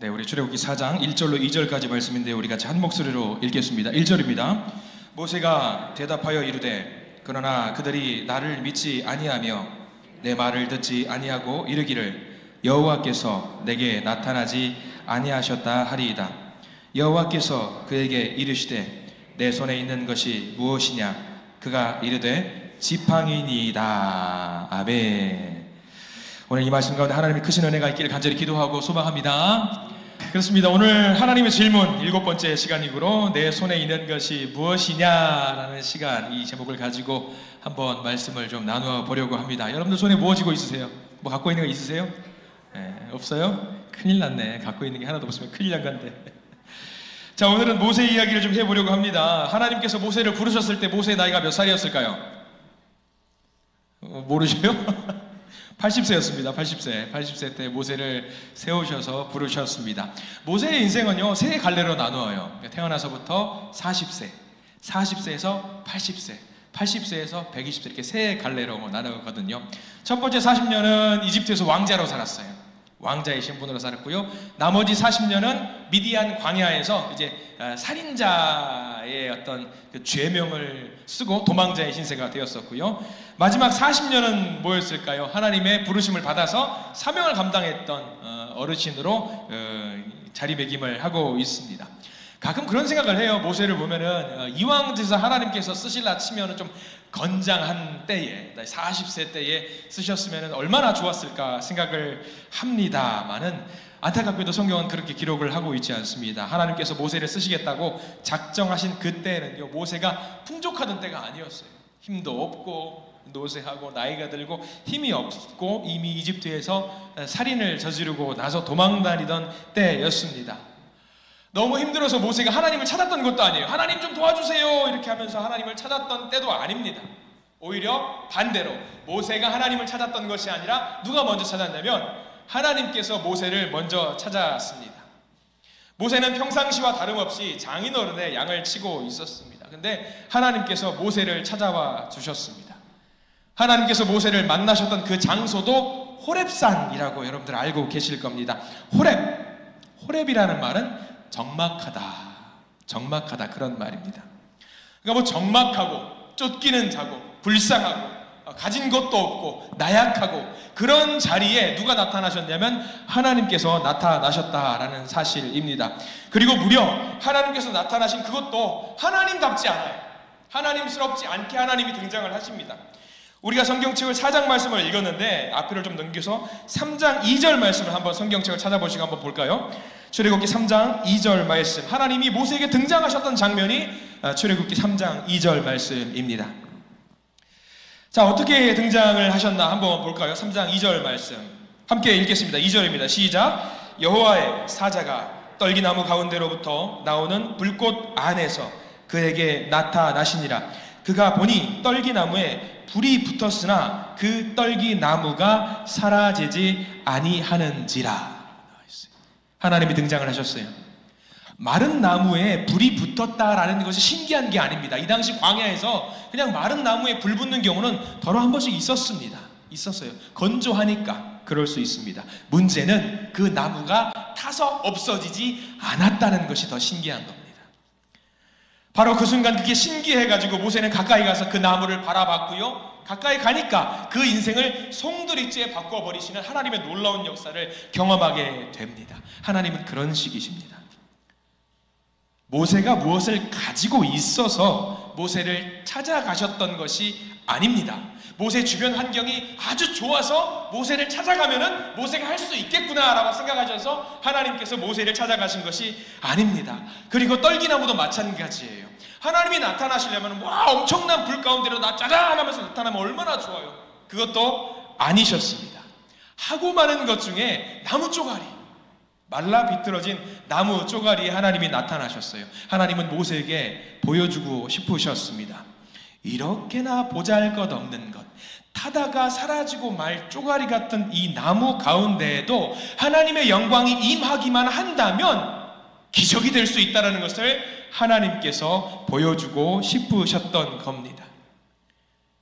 네, 우리 출애굽기 4장 1절로 2절까지 말씀인데 우리 같이 한 목소리로 읽겠습니다. 1절입니다. 모세가 대답하여 이르되 그러나 그들이 나를 믿지 아니하며 내 말을 듣지 아니하고 이르기를 여호와께서 내게 나타나지 아니하셨다 하리이다. 여호와께서 그에게 이르시되 내 손에 있는 것이 무엇이냐? 그가 이르되 지팡이니이다. 아멘. 오늘 이 말씀 가운데 하나님의 크신 은혜가 있기를 간절히 기도하고 소망합니다. 그렇습니다. 오늘 하나님의 질문 7번째 시간이므로 내 손에 있는 것이 무엇이냐라는 시간, 이 제목을 가지고 한번 말씀을 좀 나누어 보려고 합니다. 여러분들 손에 뭐 쥐고 있으세요? 뭐 갖고 있는 거 있으세요? 네, 없어요? 큰일 났네. 갖고 있는 게 하나도 없으면 큰일 난 건데. 자, 오늘은 모세 이야기를 좀 해보려고 합니다. 하나님께서 모세를 부르셨을 때 모세의 나이가 몇 살이었을까요? 모르셔요? 80세였습니다. 80세 때 모세를 세우셔서 부르셨습니다. 모세의 인생은요, 세 갈래로 나누어요. 태어나서부터 40세, 40세에서 80세, 80세에서 120세 이렇게 세 갈래로 나누거든요. 첫 번째 40년은 이집트에서 왕자로 살았어요. 왕자의 신분으로 살았고요. 나머지 40년은 미디안 광야에서 이제 살인자의 어떤 그 죄명을 쓰고 도망자의 신세가 되었었고요. 마지막 40년은 뭐였을까요? 하나님의 부르심을 받아서 사명을 감당했던 어르신으로 자리매김을 하고 있습니다. 가끔 그런 생각을 해요. 모세를 보면은 이왕 돼서 하나님께서 쓰실라 치면은 좀 건장한 때에 40세 때에 쓰셨으면 얼마나 좋았을까 생각을 합니다만은 안타깝게도 성경은 그렇게 기록을 하고 있지 않습니다. 하나님께서 모세를 쓰시겠다고 작정하신 그때는요, 모세가 풍족하던 때가 아니었어요. 힘도 없고 노쇠하고 나이가 들고 힘이 없고 이미 이집트에서 살인을 저지르고 나서 도망다니던 때였습니다. 너무 힘들어서 모세가 하나님을 찾았던 것도 아니에요. 하나님 좀 도와주세요 이렇게 하면서 하나님을 찾았던 때도 아닙니다. 오히려 반대로 모세가 하나님을 찾았던 것이 아니라 누가 먼저 찾았냐면 하나님께서 모세를 먼저 찾았습니다. 모세는 평상시와 다름없이 장인어른의 양을 치고 있었습니다. 근데 하나님께서 모세를 찾아와 주셨습니다. 하나님께서 모세를 만나셨던 그 장소도 호렙산이라고 여러분들 알고 계실 겁니다. 호렙이라는 말은 적막하다 그런 말입니다. 그러니까 뭐 적막하고 쫓기는 자고 불쌍하고 가진 것도 없고 나약하고 그런 자리에 누가 나타나셨냐면 하나님께서 나타나셨다라는 사실입니다. 그리고 무려 하나님께서 나타나신 그것도 하나님답지 않아요. 하나님스럽지 않게 하나님이 등장을 하십니다. 우리가 성경책을 4장 말씀을 읽었는데 앞을 좀 넘겨서 3장 2절 말씀을 한번 성경책을 찾아보시고 한번 볼까요? 출애굽기 3장 2절 말씀, 하나님이 모세에게 등장하셨던 장면이 출애굽기 3장 2절 말씀입니다. 자, 어떻게 등장을 하셨나 한번 볼까요? 3장 2절 말씀 함께 읽겠습니다. 2절입니다. 시작. 여호와의 사자가 떨기나무 가운데로부터 나오는 불꽃 안에서 그에게 나타나시니라. 그가 보니 떨기나무에 불이 붙었으나 그 떨기나무가 사라지지 아니하는지라. 하나님이 등장을 하셨어요. 마른 나무에 불이 붙었다라는 것이 신기한 게 아닙니다. 이 당시 광야에서 그냥 마른 나무에 불 붙는 경우는 더러 한 번씩 있었어요. 건조하니까 그럴 수 있습니다. 문제는 그 나무가 타서 없어지지 않았다는 것이 더 신기한 겁니다. 바로 그 순간 그게 신기해가지고 모세는 가까이 가서 그 나무를 바라봤고요. 가까이 가니까 그 인생을 송두리째 바꿔버리시는 하나님의 놀라운 역사를 경험하게 됩니다. 하나님은 그런 식이십니다. 모세가 무엇을 가지고 있어서 모세를 찾아가셨던 것이 아닙니다. 모세 주변 환경이 아주 좋아서 모세를 찾아가면은 모세가 할 수 있겠구나라고 생각하셔서 하나님께서 모세를 찾아가신 것이 아닙니다. 그리고 떨기나무도 마찬가지예요. 하나님이 나타나시려면 와 엄청난 불 가운데로 짜잔 하면서 나타나면 얼마나 좋아요. 그것도 아니셨습니다. 하고 많은 것 중에 나무 쪼가리, 말라 비틀어진 나무 쪼가리에 하나님이 나타나셨어요. 하나님은 모세에게 보여주고 싶으셨습니다. 이렇게나 보잘것없는 것, 타다가 사라지고 말 쪼가리 같은 이 나무 가운데에도 하나님의 영광이 임하기만 한다면 기적이 될 수 있다는 것을 하나님께서 보여주고 싶으셨던 겁니다.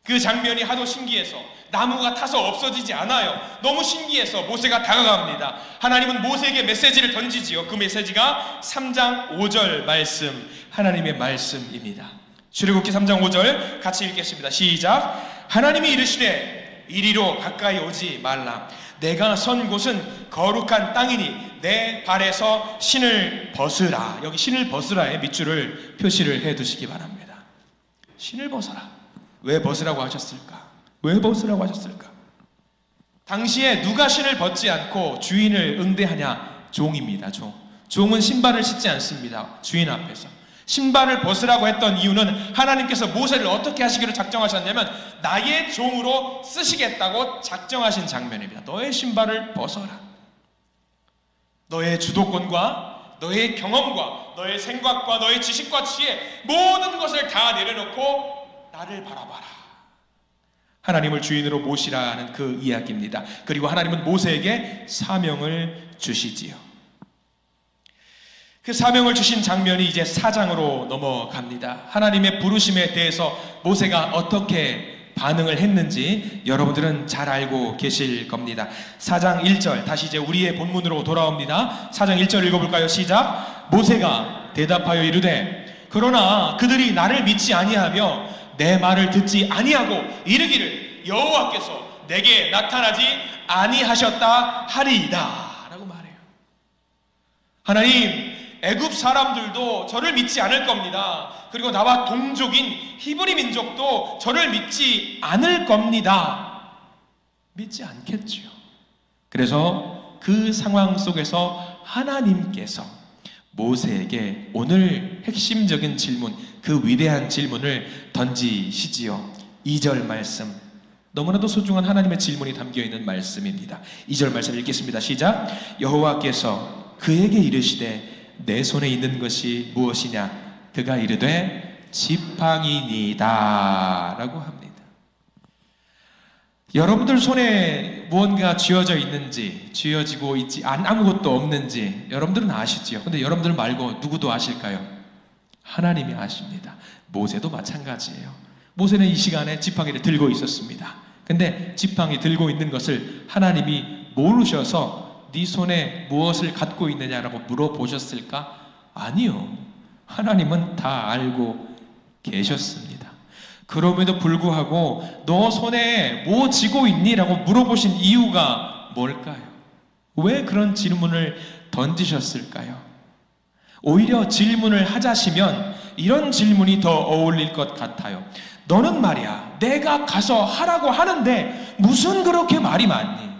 그 장면이 하도 신기해서 나무가 타서 없어지지 않아요. 너무 신기해서 모세가 다가갑니다. 하나님은 모세에게 메시지를 던지지요. 그 메시지가 3장 5절 말씀, 하나님의 말씀입니다. 출애굽기 3장 5절 같이 읽겠습니다. 시작. 하나님이 이르시되 이리로 가까이 오지 말라. 내가 선 곳은 거룩한 땅이니 내 발에서 신을 벗으라. 여기 신을 벗으라의 밑줄을 표시를 해두시기 바랍니다. 신을 벗어라. 왜 벗으라고 하셨을까? 왜 벗으라고 하셨을까? 당시에 누가 신을 벗지 않고 주인을 응대하냐? 종입니다. 종은 신발을 신지 않습니다. 주인 앞에서. 신발을 벗으라고 했던 이유는 하나님께서 모세를 어떻게 하시기로 작정하셨냐면 나의 종으로 쓰시겠다고 작정하신 장면입니다. 너의 신발을 벗어라. 너의 주도권과 너의 경험과 너의 생각과 너의 지식과 지혜 모든 것을 다 내려놓고 나를 바라봐라. 하나님을 주인으로 모시라는 그 이야기입니다. 그리고 하나님은 모세에게 사명을 주시지요. 그 사명을 주신 장면이 이제 4장으로 넘어갑니다. 하나님의 부르심에 대해서 모세가 어떻게 반응을 했는지 여러분들은 잘 알고 계실 겁니다. 4장 1절, 다시 이제 우리의 본문으로 돌아옵니다. 4장 1절 읽어볼까요? 시작. 모세가 대답하여 이르되 그러나 그들이 나를 믿지 아니하며 내 말을 듣지 아니하고 이르기를 여호와께서 내게 나타나지 아니하셨다 하리이다 라고 말해요. 하나님, 애굽 사람들도 저를 믿지 않을 겁니다. 그리고 나와 동족인 히브리 민족도 저를 믿지 않을 겁니다. 믿지 않겠지요. 그래서 그 상황 속에서 하나님께서 모세에게 오늘 핵심적인 질문, 그 위대한 질문을 던지시지요. 2절 말씀, 너무나도 소중한 하나님의 질문이 담겨있는 말씀입니다. 2절 말씀 읽겠습니다. 시작. 여호와께서 그에게 이르시되 내 손에 있는 것이 무엇이냐? 그가 이르되 지팡이니이다 라고 합니다. 여러분들 손에 무언가 쥐어져 있는지, 쥐어지고 있지 아무것도 없는지 여러분들은 아시지요. 근데 여러분들 말고 누구도 아실까요? 하나님이 아십니다. 모세도 마찬가지예요. 모세는 이 시간에 지팡이를 들고 있었습니다. 근데 지팡이 들고 있는 것을 하나님이 모르셔서 네 손에 무엇을 갖고 있느냐라고 물어보셨을까? 아니요. 하나님은 다 알고 계셨습니다. 그럼에도 불구하고 너 손에 뭐 쥐고 있니? 라고 물어보신 이유가 뭘까요? 왜 그런 질문을 던지셨을까요? 오히려 질문을 하자시면 이런 질문이 더 어울릴 것 같아요. 너는 말이야, 내가 가서 하라고 하는데 무슨 그렇게 말이 많니?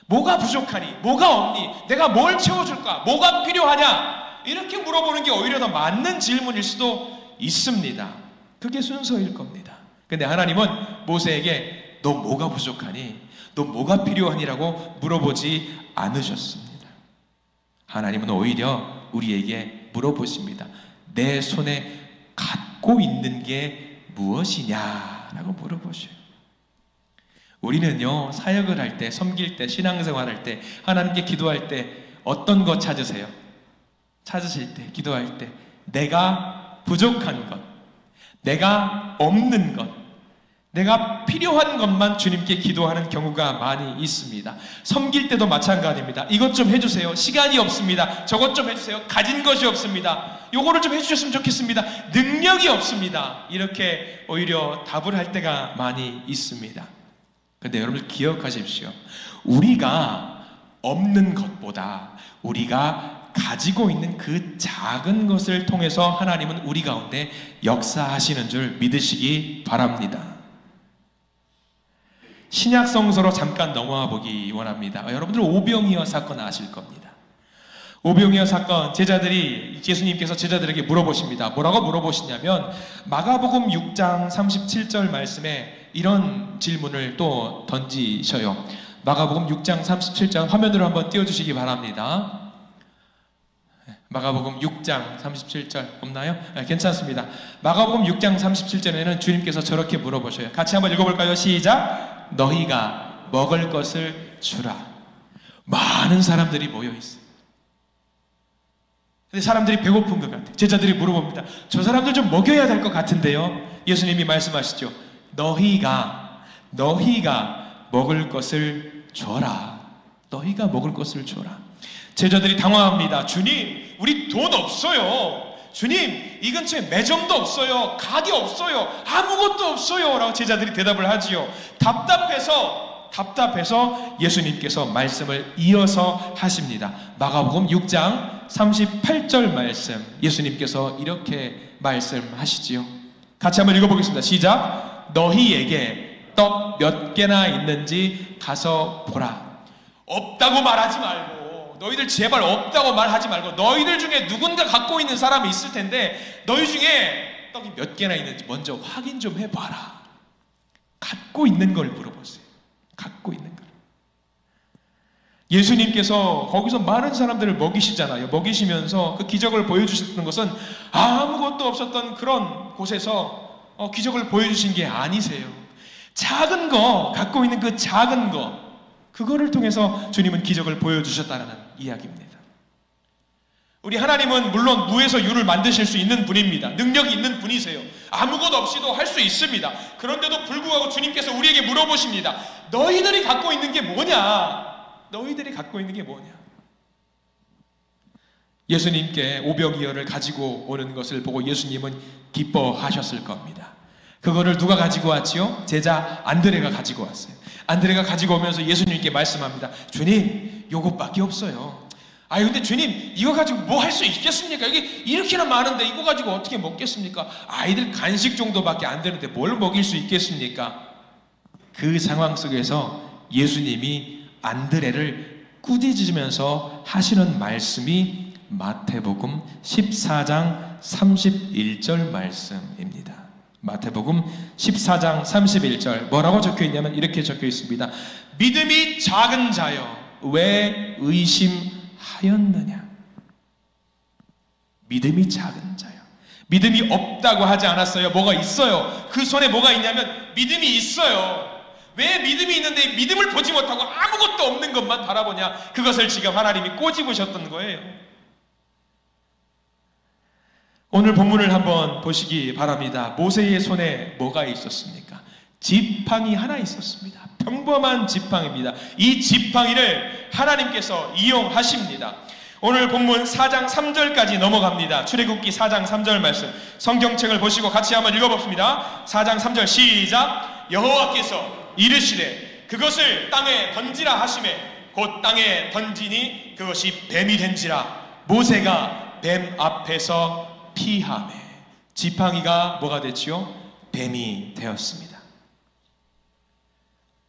뭐가 부족하니? 뭐가 없니? 내가 뭘 채워줄까? 뭐가 필요하냐? 이렇게 물어보는 게 오히려 더 맞는 질문일 수도 있습니다. 그게 순서일 겁니다. 근데 하나님은 모세에게 너 뭐가 부족하니? 너 뭐가 필요하니라고 물어보지 않으셨습니다. 하나님은 오히려 우리에게 물어보십니다. 내 손에 갖고 있는 게 무엇이냐라고 물어보셔요. 우리는요, 사역을 할 때, 섬길 때, 신앙생활 할 때, 하나님께 기도할 때 어떤 것 찾으세요? 찾으실 때, 기도할 때 내가 부족한 것, 내가 없는 것, 내가 필요한 것만 주님께 기도하는 경우가 많이 있습니다. 섬길 때도 마찬가지입니다. 이것 좀 해주세요. 시간이 없습니다. 저것 좀 해주세요. 가진 것이 없습니다. 요거를 좀 해주셨으면 좋겠습니다. 능력이 없습니다. 이렇게 오히려 답을 할 때가 많이 있습니다. 근데 여러분 기억하십시오. 우리가 없는 것보다 우리가 가지고 있는 그 작은 것을 통해서 하나님은 우리 가운데 역사하시는 줄 믿으시기 바랍니다. 신약 성서로 잠깐 넘어와 보기 원합니다. 여러분들 오병이어 사건 아실 겁니다. 오병이어 사건, 제자들이, 예수님께서 제자들에게 물어보십니다. 뭐라고 물어보시냐면 마가복음 6장 37절 말씀에 이런 질문을 또 던지셔요. 마가복음 6장 37장 화면으로 한번 띄워주시기 바랍니다. 마가복음 6장 37절 없나요? 네, 괜찮습니다. 마가복음 6장 37절에는 주님께서 저렇게 물어보셔요. 같이 한번 읽어볼까요? 시작! 너희가 먹을 것을 주라. 많은 사람들이 모여있어요. 근데 사람들이 배고픈 것 같아요. 제자들이 물어봅니다. 저 사람들 좀 먹여야 될 것 같은데요. 예수님이 말씀하시죠. 너희가 먹을 것을 줘라. 너희가 먹을 것을 줘라. 제자들이 당황합니다. 주님, 우리 돈 없어요. 주님, 이 근처에 매점도 없어요. 가게 없어요. 아무것도 없어요. 라고 제자들이 대답을 하지요. 답답해서 예수님께서 말씀을 이어서 하십니다. 마가복음 6장 38절 말씀, 예수님께서 이렇게 말씀하시지요. 같이 한번 읽어보겠습니다. 시작. 너희에게 떡 몇 개나 있는지 가서 보라. 없다고 말하지 말고, 너희들 제발 없다고 말하지 말고, 너희들 중에 누군가 갖고 있는 사람이 있을 텐데 너희 중에 떡이 몇 개나 있는지 먼저 확인 좀 해봐라. 갖고 있는 걸 물어보세요. 갖고 있는 걸. 예수님께서 거기서 많은 사람들을 먹이시잖아요. 먹이시면서 그 기적을 보여주셨던 것은 아무것도 없었던 그런 곳에서 기적을 보여주신 게 아니세요. 작은 거, 갖고 있는 그 작은 거, 그거를 통해서 주님은 기적을 보여주셨다는 이야기입니다. 우리 하나님은 물론 무에서 유를 만드실 수 있는 분입니다. 능력이 있는 분이세요. 아무것 없이도 할 수 있습니다. 그런데도 불구하고 주님께서 우리에게 물어보십니다. 너희들이 갖고 있는 게 뭐냐? 너희들이 갖고 있는 게 뭐냐? 예수님께 500이어를 가지고 오는 것을 보고 예수님은 기뻐하셨을 겁니다. 그거를 누가 가지고 왔지요? 제자 안드레가 가지고 왔어요. 안드레가 가지고 오면서 예수님께 말씀합니다. 주님, 요것밖에 없어요. 아니 근데 주님, 이거 가지고 뭐 할 수 있겠습니까? 이게 이렇게나 많은데 이거 가지고 어떻게 먹겠습니까? 아이들 간식 정도밖에 안 되는데 뭘 먹일 수 있겠습니까? 그 상황 속에서 예수님이 안드레를 꾸짖으면서 하시는 말씀이 마태복음 14장 31절 말씀입니다. 마태복음 14장 31절 뭐라고 적혀 있냐면 이렇게 적혀 있습니다. 믿음이 작은 자여 왜 의심하였느냐? 믿음이 작은 자여. 믿음이 없다고 하지 않았어요. 뭐가 있어요. 그 손에 뭐가 있냐면 믿음이 있어요. 왜 믿음이 있는데 믿음을 보지 못하고 아무것도 없는 것만 바라보냐? 그것을 지금 하나님이 꼬집으셨던 거예요. 오늘 본문을 한번 보시기 바랍니다. 모세의 손에 뭐가 있었습니까? 지팡이 하나 있었습니다. 평범한 지팡이입니다. 이 지팡이를 하나님께서 이용하십니다. 오늘 본문 4장 3절까지 넘어갑니다. 출애굽기 4장 3절 말씀, 성경책을 보시고 같이 한번 읽어봅니다. 4장 3절 시작. 여호와께서 이르시되 그것을 땅에 던지라 하시매 곧 땅에 던지니 그것이 뱀이 된지라. 모세가 뱀 앞에서 피하매. 지팡이가 뭐가 됐지요? 뱀이 되었습니다.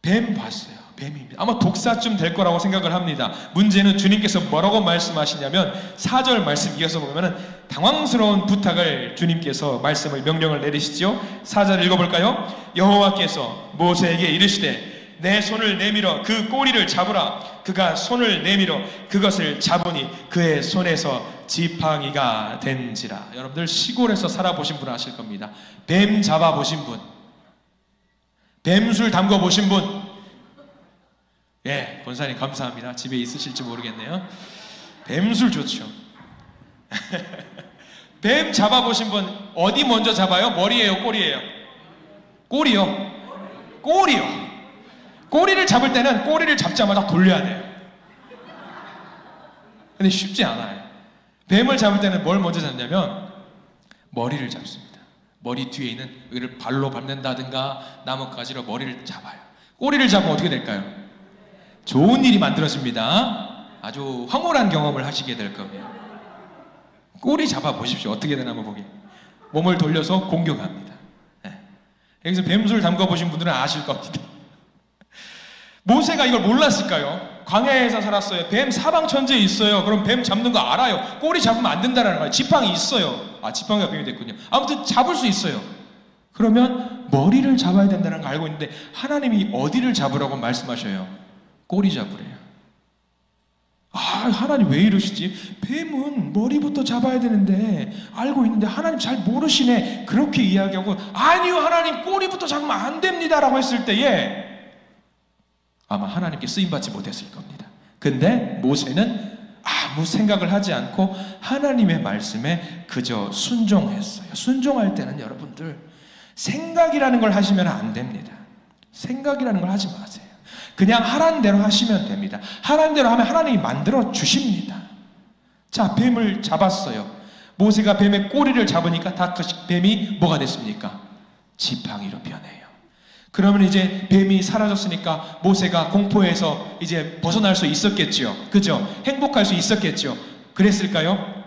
뱀 봤어요. 뱀입니다. 아마 독사쯤 될 거라고 생각을 합니다. 문제는 주님께서 뭐라고 말씀하시냐면 4절 말씀 이어서 보면 당황스러운 부탁을 주님께서 명령을 내리시죠. 4절 읽어볼까요? 여호와께서 모세에게 이르시되 내 손을 내밀어 그 꼬리를 잡으라. 그가 손을 내밀어 그것을 잡으니 그의 손에서 지팡이가 된지라. 여러분들 시골에서 살아보신 분 아실 겁니다. 뱀 잡아보신 분, 뱀술 담궈보신 분. 예, 권사님 감사합니다. 집에 있으실지 모르겠네요. 뱀술 좋죠. 뱀 잡아보신 분 어디 먼저 잡아요? 머리예요? 꼬리예요? 꼬리요. 꼬리요. 꼬리를 잡을 때는 꼬리를 잡자마자 돌려야 돼요. 근데 쉽지 않아요. 뱀을 잡을 때는 뭘 먼저 잡냐면 머리를 잡습니다. 머리 뒤에 있는 여기를 발로 밟는다든가 나뭇가지로 머리를 잡아요. 꼬리를 잡으면 어떻게 될까요? 좋은 일이 만들어집니다. 아주 황홀한 경험을 하시게 될 겁니다. 꼬리 잡아보십시오. 어떻게 되나 한번 보게. 몸을 돌려서 공격합니다. 네. 여기서 뱀술 담궈보신 분들은 아실 겁니다. 모세가 이걸 몰랐을까요? 광야에서 살았어요. 뱀 사방천지에 있어요. 그럼 뱀 잡는 거 알아요. 꼬리 잡으면 안 된다는 거예요. 지팡이 있어요. 아, 지팡이가 뱀이 됐군요. 아무튼 잡을 수 있어요. 그러면 머리를 잡아야 된다는 걸 알고 있는데 하나님이 어디를 잡으라고 말씀하셔요? 꼬리 잡으래요. 아, 하나님 왜 이러시지? 뱀은 머리부터 잡아야 되는데 알고 있는데 하나님 잘 모르시네. 그렇게 이야기하고 아니요, 하나님 꼬리부터 잡으면 안 됩니다라고 했을 때에 아마 하나님께 쓰임받지 못했을 겁니다. 근데 모세는 아무 생각을 하지 않고 하나님의 말씀에 그저 순종했어요. 순종할 때는 여러분들 생각이라는 걸 하시면 안 됩니다. 생각이라는 걸 하지 마세요. 그냥 하라는 대로 하시면 됩니다. 하라는 대로 하면 하나님이 만들어 주십니다. 자, 뱀을 잡았어요. 모세가 뱀의 꼬리를 잡으니까 다 뱀이 뭐가 됐습니까? 지팡이로 변해요. 그러면 이제 뱀이 사라졌으니까 모세가 공포에서 이제 벗어날 수 있었겠죠. 그죠? 행복할 수 있었겠죠. 그랬을까요?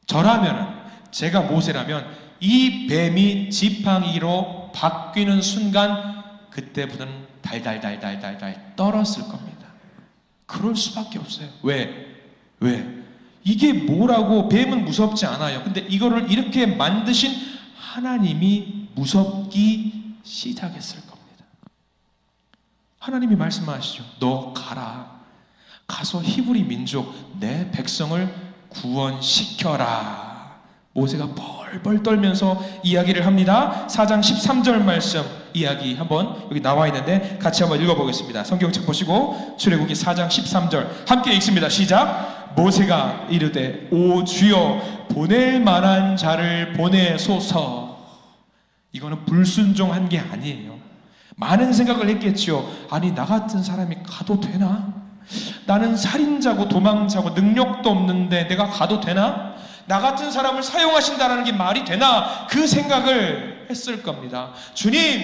저라면, 제가 모세라면 이 뱀이 지팡이로 바뀌는 순간 그때부터는 달달달달달달 떨었을 겁니다. 그럴 수밖에 없어요. 왜? 이게 뭐라고? 뱀은 무섭지 않아요. 근데 이거를 이렇게 만드신 하나님이 무섭기 시작했을 겁니다. 하나님이 말씀하시죠. 너 가라. 가서 히브리 민족 내 백성을 구원시켜라. 모세가 벌벌 떨면서 이야기를 합니다. 4장 13절 말씀 이야기 한번 여기 나와 있는데 같이 한번 읽어보겠습니다. 성경책 보시고 출애굽기 4장 13절 함께 읽습니다. 시작. 모세가 이르되 오 주여 보낼 만한 자를 보내소서. 이거는 불순종한 게 아니에요. 많은 생각을 했겠지요. 아니 나 같은 사람이 가도 되나? 나는 살인자고 도망자고 능력도 없는데 내가 가도 되나? 나 같은 사람을 사용하신다는 게 말이 되나? 그 생각을 했을 겁니다. 주님,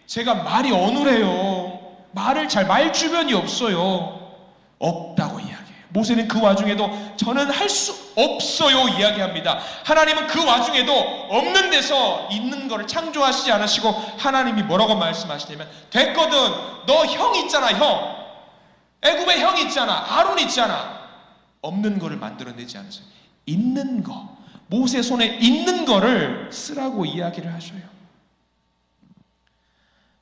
제가 말이 어눌해요. 말 주변이 없어요. 없다고 이야기해요. 모세는 그 와중에도 저는 할 수 없어요 이야기합니다. 하나님은 그 와중에도 없는 데서 있는 거를 창조하시지 않으시고 하나님이 뭐라고 말씀하시냐면 됐거든. 너 형 있잖아. 형. 애굽의 형 있잖아. 아론 있잖아. 없는 거를 만들어내지 않으세요. 있는 거, 모세 손에 있는 거를 쓰라고 이야기를 하셔요.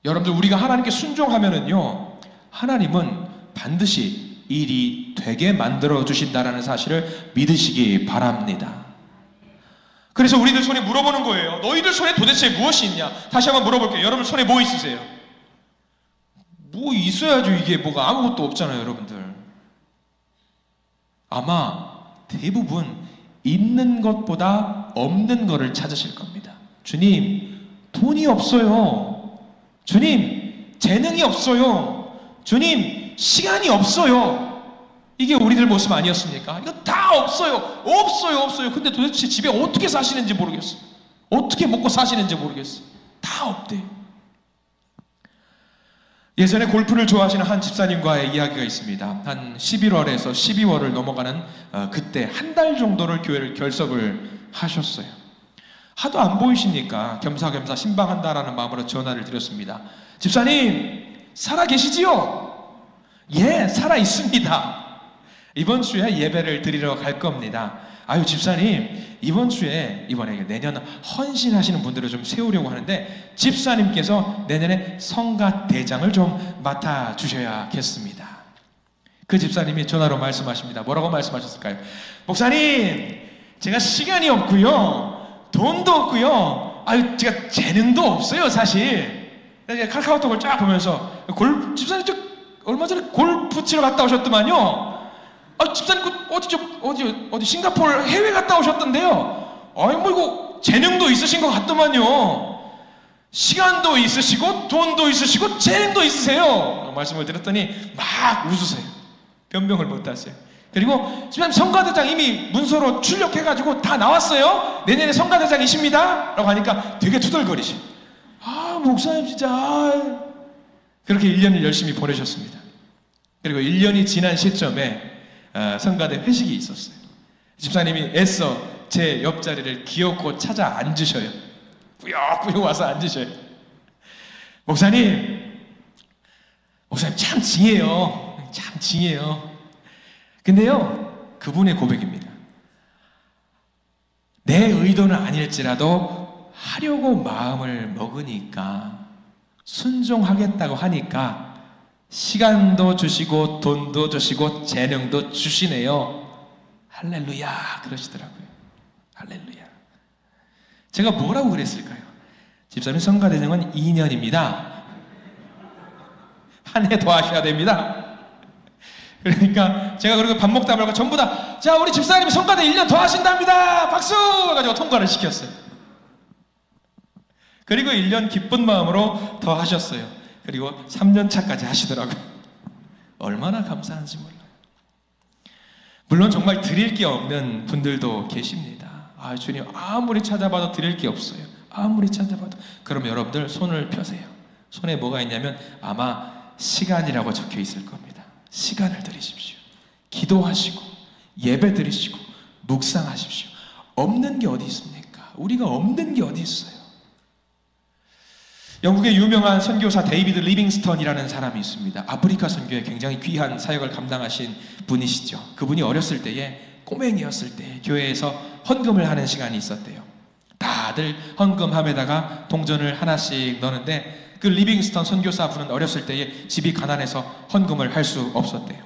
여러분들 우리가 하나님께 순종하면은요, 하나님은 반드시 일이 되게 만들어 주신다라는 사실을 믿으시기 바랍니다. 그래서 우리들 손에 물어보는 거예요. 너희들 손에 도대체 무엇이 있냐? 다시 한번 물어볼게요. 여러분 손에 뭐 있으세요? 뭐 있어야죠. 이게 뭐가 아무것도 없잖아요, 여러분들. 아마 대부분 있는 것보다 없는 것을 찾으실 겁니다. 주님, 돈이 없어요. 주님, 재능이 없어요. 주님, 시간이 없어요. 이게 우리들 모습 아니었습니까? 이거 다 없어요. 없어요. 근데 도대체 집에 어떻게 사시는지 모르겠어요. 어떻게 먹고 사시는지 모르겠어요. 다 없대요. 예전에 골프를 좋아하시는 한 집사님과의 이야기가 있습니다. 한 11월에서 12월을 넘어가는 그때 한 달 정도를 교회를 결석을 하셨어요. 하도 안 보이시니까 겸사겸사 신방한다라는 마음으로 전화를 드렸습니다. 집사님, 살아 계시지요? 예, 살아 있습니다. 이번 주에 예배를 드리러 갈 겁니다. 아유, 집사님, 이번에 내년 헌신하시는 분들을 좀 세우려고 하는데 집사님께서 내년에 성가대장을 좀 맡아주셔야겠습니다. 그 집사님이 전화로 말씀하십니다. 뭐라고 말씀하셨을까요? 목사님, 제가 시간이 없고요, 돈도 없고요, 아유, 제가 재능도 없어요, 사실. 제가 카카오톡을 쫙 보면서 집사님 얼마 전에 골프 치러 갔다 오셨더만요. 집사님 어디 싱가포르 해외 갔다 오셨던데요. 아니 뭐 이거 재능도 있으신 것 같더만요. 시간도 있으시고 돈도 있으시고 재능도 있으세요. 말씀을 드렸더니 막 웃으세요. 변명을 못 하세요. 그리고 집사님 성가대장 이미 문서로 출력해가지고 다 나왔어요. 내년에 성가대장이십니다 라고 하니까 되게 투덜거리시. 목사님 진짜 그렇게 1년을 열심히 보내셨습니다. 그리고 1년이 지난 시점에 성가대 회식이 있었어요. 집사님이 애써 제 옆자리를 기어코 찾아 앉으셔요. 꾸역꾸역 와서 앉으셔요. 목사님 참 징해요. 근데요, 그분의 고백입니다. 내 의도는 아닐지라도 하려고 마음을 먹으니까, 순종하겠다고 하니까 시간도 주시고 돈도 주시고 재능도 주시네요. 할렐루야 그러시더라고요. 할렐루야. 제가 뭐라고 그랬을까요? 집사님 성가대장은 2년입니다. 한 해 더 하셔야 됩니다. 그러니까 제가 그리고 밥 먹다 말고 전부 다 자, 우리 집사님이 성가대 1년 더 하신답니다. 박수! 해가지고 통과를 시켰어요. 그리고 1년 기쁜 마음으로 더 하셨어요. 그리고 3년 차까지 하시더라고요. 얼마나 감사한지 몰라요. 물론 정말 드릴 게 없는 분들도 계십니다. 아, 주님 아무리 찾아봐도 드릴 게 없어요. 아무리 찾아봐도. 그럼 여러분들 손을 펴세요. 손에 뭐가 있냐면 아마 시간이라고 적혀 있을 겁니다. 시간을 드리십시오. 기도하시고 예배 드리시고 묵상하십시오. 없는 게 어디 있습니까? 우리가 없는 게 어디 있어요? 영국의 유명한 선교사 데이비드 리빙스턴이라는 사람이 있습니다. 아프리카 선교에 굉장히 귀한 사역을 감당하신 분이시죠. 그분이 어렸을 때에, 꼬맹이였을 때 교회에서 헌금을 하는 시간이 있었대요. 다들 헌금함에다가 동전을 하나씩 넣는데 그 리빙스턴 선교사분은 어렸을 때에 집이 가난해서 헌금을 할 수 없었대요.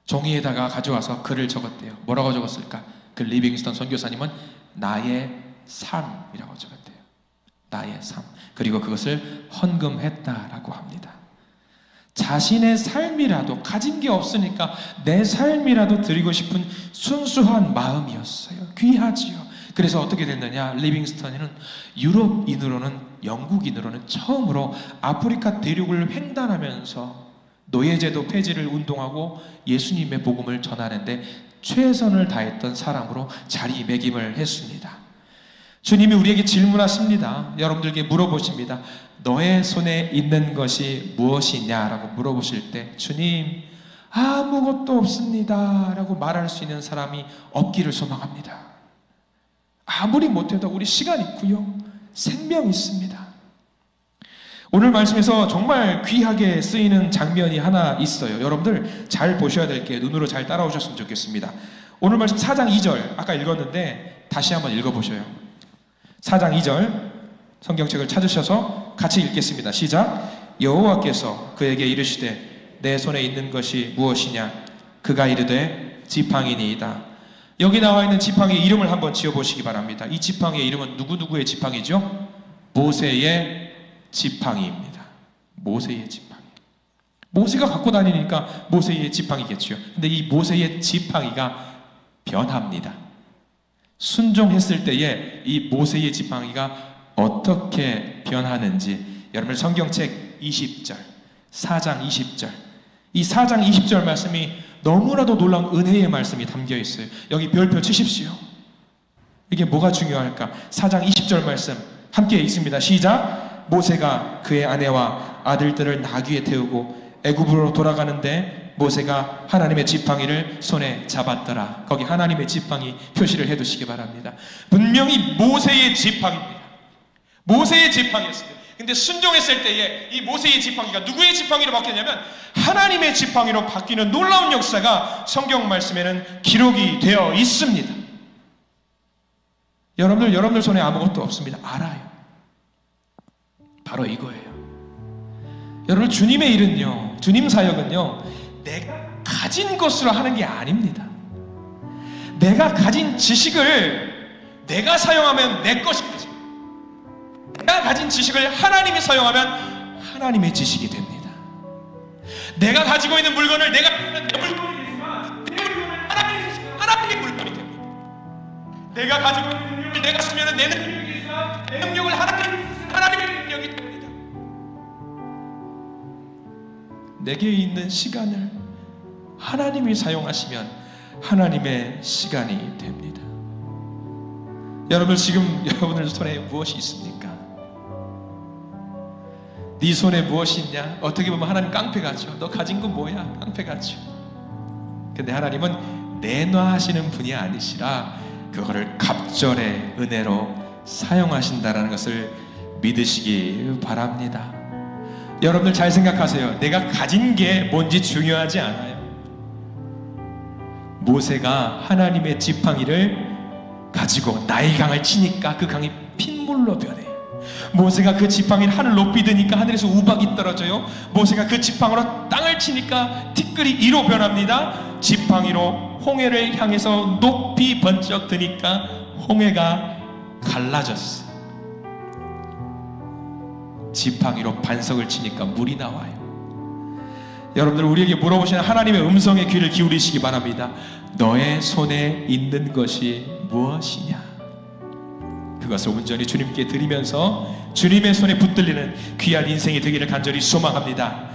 종이에다가 가져와서 글을 적었대요. 뭐라고 적었을까? 그 리빙스턴 선교사님은 나의 삶이라고 적었대요. 나의 삶. 그리고 그것을 헌금했다라고 합니다. 자신의 삶이라도, 가진 게 없으니까 내 삶이라도 드리고 싶은 순수한 마음이었어요. 귀하지요. 그래서 어떻게 됐느냐? 리빙스턴은 유럽인으로는, 영국인으로는 처음으로 아프리카 대륙을 횡단하면서 노예제도 폐지를 운동하고 예수님의 복음을 전하는데 최선을 다했던 사람으로 자리매김을 했습니다. 주님이 우리에게 질문하십니다. 여러분들에게 물어보십니다. 너의 손에 있는 것이 무엇이냐라고 물어보실 때 주님 아무것도 없습니다 라고 말할 수 있는 사람이 없기를 소망합니다. 아무리 못해도 우리 시간 있고요, 생명 있습니다. 오늘 말씀에서 정말 귀하게 쓰이는 장면이 하나 있어요. 여러분들 잘 보셔야 될 게, 눈으로 잘 따라오셨으면 좋겠습니다. 오늘 말씀 4장 2절 아까 읽었는데 다시 한번 읽어보셔요. 4장 2절 성경책을 찾으셔서 같이 읽겠습니다. 시작. 여호와께서 그에게 이르시되 내 손에 있는 것이 무엇이냐? 그가 이르되 지팡이니이다. 여기 나와 있는 지팡이의 이름을 한번 지어보시기 바랍니다. 이 지팡이의 이름은 누구누구의 지팡이죠? 모세의 지팡이입니다. 모세의 지팡이. 모세가 갖고 다니니까 모세의 지팡이겠죠. 근데 이 모세의 지팡이가 변합니다. 순종했을 때에 이 모세의 지팡이가 어떻게 변하는지 여러분 성경책 20절, 4장 20절, 이 4장 20절 말씀이 너무나도 놀라운 은혜의 말씀이 담겨 있어요. 여기 별표 치십시오. 이게 뭐가 중요할까? 4장 20절 말씀 함께 읽습니다. 시작. 모세가 그의 아내와 아들들을 나귀에 태우고 애굽으로 돌아가는데 모세가 하나님의 지팡이를 손에 잡았더라. 거기 하나님의 지팡이 표시를 해두시기 바랍니다. 분명히 모세의 지팡이입니다. 모세의 지팡이였습니다. 근데 순종했을 때에 이 모세의 지팡이가 누구의 지팡이로 바뀌냐면 하나님의 지팡이로 바뀌는 놀라운 역사가 성경 말씀에는 기록이 되어 있습니다. 여러분들 손에 아무것도 없습니다. 알아요. 바로 이거예요. 여러분 주님의 일은요, 주님 사역은요, 내가 가진 것으로 하는 게 아닙니다. 내가 가진 지식을 내가 사용하면 내 것이 되죠. 내가 가진 지식을 하나님이 사용하면 하나님의 지식이 됩니다. 내가 가지고 있는 물건을 내가 쓰면 내 물건이 되지만 내 물건을 하나님의 물건이 됩니다. 내가 가지고 있는 능력을 내가 쓰면 내 능력이 되지만 내 능력을 하나님의 능력이 됩니다. 내게 있는 시간을 하나님이 사용하시면 하나님의 시간이 됩니다. 여러분 지금 여러분들 손에 무엇이 있습니까? 네 손에 무엇이 있냐? 어떻게 보면 하나님 깡패같죠. 너 가진 건 뭐야? 깡패같죠. 근데 하나님은 내놔하시는 분이 아니시라 그거를 갑절의 은혜로 사용하신다라는 것을 믿으시기 바랍니다. 여러분들 잘 생각하세요. 내가 가진 게 뭔지 중요하지 않아요. 모세가 하나님의 지팡이를 가지고 나의 강을 치니까 그 강이 핏물로 변해요. 모세가 그 지팡이를 하늘 높이 드니까 하늘에서 우박이 떨어져요. 모세가 그 지팡이로 땅을 치니까 티끌이 이로 변합니다. 지팡이로 홍해를 향해서 높이 번쩍 드니까 홍해가 갈라졌어요. 지팡이로 반석을 치니까 물이 나와요. 여러분들 우리에게 물어보시는 하나님의 음성에 귀를 기울이시기 바랍니다. 너의 손에 있는 것이 무엇이냐? 그것을 온전히 주님께 드리면서 주님의 손에 붙들리는 귀한 인생이 되기를 간절히 소망합니다.